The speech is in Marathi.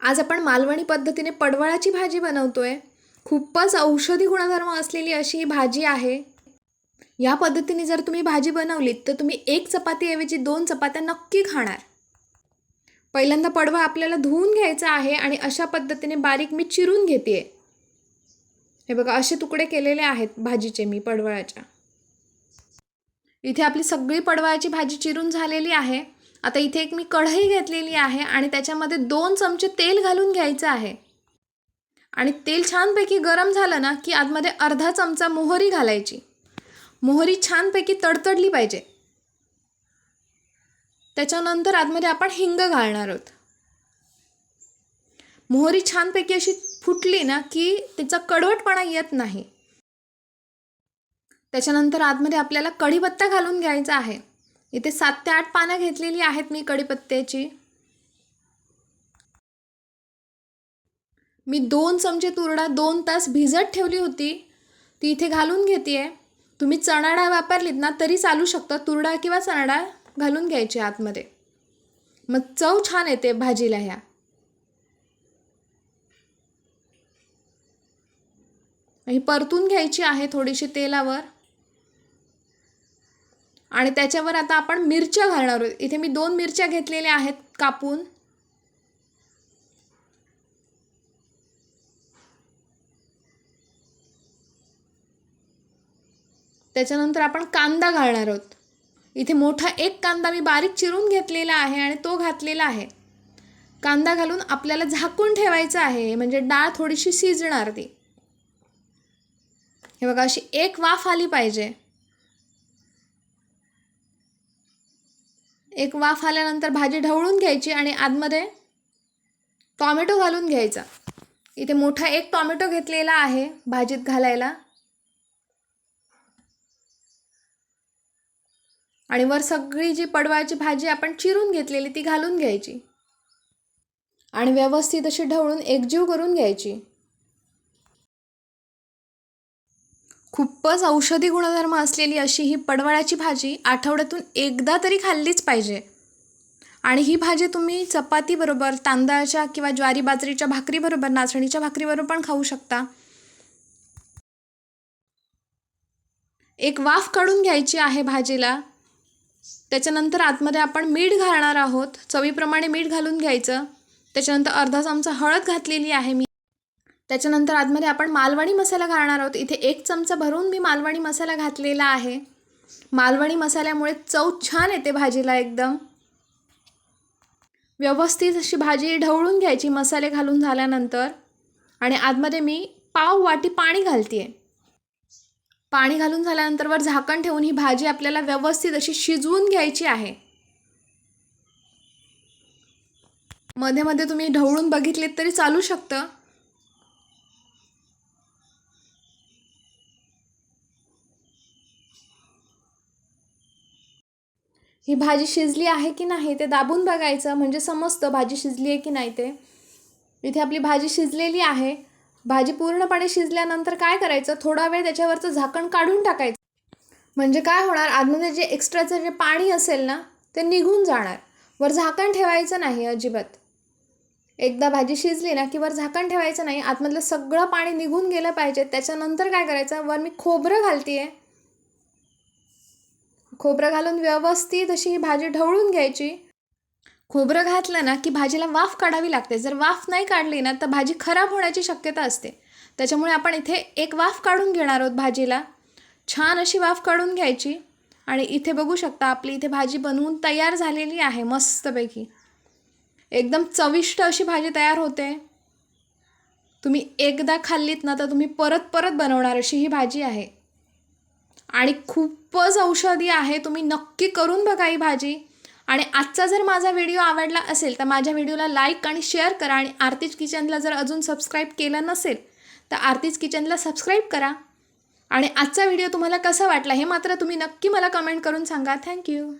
आज आपण मालवणी पद्धतीने पडवळाची भाजी बनवतोय। खूपच औषधी गुणधर्म असलेली अशी ही भाजी आहे। या पद्धतीने जर तुम्ही भाजी बनवलीत तर तुम्ही एक चपातीऐवजी 2 चपात्या नक्की खाणार। पहिल्यांदा पडवळ आपल्याला धुवून घ्यायचा आहे आणि अशा पद्धतीने बारीक मी चिरून घेतेय। हे बघा असे तुकडे केलेले आहेत भाजीचे मी पडवळाच्या। इथे आपली सगळी पडवळाची भाजी चिरून झालेली आहे। आता इथे एक मी कढई घेतलेली आहे आणि त्याच्यामध्ये 2 चमचे तेल घालून घ्यायचं आहे। आणि तेल छानपैकी गरम झालं ना की आतमध्ये अर्धा चमचा मोहरी घालायची। मोहरी छानपैकी तडतडली पाहिजे। त्याच्यानंतर आतमध्ये आपण हिंग घालणार आहोत। मोहरी छानपैकी अशी फुटली ना की त्याचा कडवटपणा येत नाही। त्याच्यानंतर आतमध्ये आपल्याला कढीपत्ता घालून घ्यायचा आहे। इथे 7 ते 8 पानं घेतलेली आहेत मी कढीपत्त्याची। मी 2 चमचे तुरडा 2 तास भिजत ठेवली होती, ती इथे घालून घेतेय। तुम्ही चणा डाळ वापरलीत ना तरी चालू शकतं, तुरडा किंवा चणा डाळ घालून घ्यायची आतमध्ये, मग चव छान येते भाजीला ह्या। ही परतून घ्यायची आहे थोडीशी तेलावर आणि त्याच्यावर आता आपण मिरच्या घालणार आहोत। इथे मी 2 मिरच्या घेतलेल्या आहेत कापून। त्याच्यानंतर आपण कांदा घालणार आहोत। इथे मोठा एक कांदा मी बारीक चिरून घेतलेला आहे आणि तो घातलेला आहे। कांदा घालून आपल्याला झाकून ठेवायचं आहे, म्हणजे डाळ थोडीशी शिजणार ती। हे बघा अशी एक वाफ आली पाहिजे। एक वाफ आल्यानंतर भाजी ढवळून घ्यायची आणि आतमध्ये टोमॅटो घालून घ्यायचा। इथे मोठा एक टोमॅटो घेतलेला आहे भाजीत घालायला आणि वर सगळी जी पडवळाची भाजी आपण चिरून घेतलेली ती घालून घ्यायची आणि व्यवस्थित अशी ढवळून एकजीव करून घ्यायची। खूपच औषधी गुणधर्म असलेली अशी ही पडवळाची भाजी आठवड्यातून एकदा तरी खाल्लीच पाहिजे। आणि ही भाजी तुम्ही चपाती बरोबर, तांदळाच्या किंवा ज्वारी बाजरीच्या भाकरी बरोबर, नाचणीच्या भाकरी बरोबर पण खाऊ शकता। एक वाफ काढून घ्यायची आहे भाजीला। त्याच्यानंतर आतमध्ये आपण मीठ घालणार आहोत, चवीप्रमाणे मीठ घालून घ्यायचं। त्याच्यानंतर अर्धा चमचा हळद घातलेली आहे मी। त्याच्यानंतर आतमध्ये आपण मालवणी मसाला घालणार आहोत। इथे 1 चमचा भरून मी मालवणी मसाला घातलेला आहे। मालवणी मसाल्यामुळे चव छान येते भाजीला एकदम। व्यवस्थित अशी भाजी ढवळून घ्यायची मसाले घालून झाल्यानंतर आणि आतमध्ये मी पाव वाटी पाणी घालतेय। पाणी घालून झाल्यानंतर वर झाकण ठेवून ही भाजी आपल्याला व्यवस्थित अशी शिजवून घ्यायची आहे। मध्ये मध्ये तुम्ही ढवळून बघितलेत तरी चालू शकतं। ही भाजी शिजली आहे की नाही ते दाबून बघायचं, म्हणजे समजतं भाजी शिजली आहे की नाही ते। इथे आपली भाजी शिजलेली आहे। भाजी पूर्णपणे शिजल्यानंतर काय करायचं, थोडा वेळ त्याच्यावरचं झाकण काढून टाकायचं, म्हणजे काय होणार, आतमध्ये जे एक्स्ट्राचं जे पाणी असेल ना ते निघून जाणार। वर झाकण ठेवायचं नाही अजिबात। एकदा भाजी शिजली ना की वर झाकण ठेवायचं नाही, आतमधलं सगळं पाणी निघून गेलं पाहिजे। त्याच्यानंतर काय करायचं, वर मी खोबरं घालतेय। खोबरं घालून व्यवस्थित अशी ही भाजी ढवळून घ्यायची। खोबरं घातलं ना की भाजीला वाफ काढावी लागते, जर वाफ नाही काढली ना तर भाजी खराब होण्याची शक्यता असते। त्याच्यामुळे आपण इथे एक वाफ काढून घेणार आहोत भाजीला। छान अशी वाफ काढून घ्यायची आणि इथे बघू शकता आपली इथे भाजी बनवून तयार झालेली आहे मस्तपैकी। एकदम चविष्ट अशी भाजी तयार होते। तुम्ही एकदा खाल्लीत ना तर तुम्ही परत परत बनवणार अशी ही भाजी आहे आणि खूपच औषधी आहे। तुम्ही नक्की करून बघा ही भाजी। आणि आजचा जर माझा व्हिडिओ आवडला असेल तर माझ्या व्हिडिओला लाईक आणि शेअर करा आणि आरतीज किचनला जर अजून सबस्क्राईब केलं नसेल तर आरतीज किचनला सबस्क्राईब करा। आणि आजचा व्हिडिओ तुम्हाला कसा वाटला हे मात्र तुम्ही नक्की मला कमेंट करून सांगा। थँक्यू।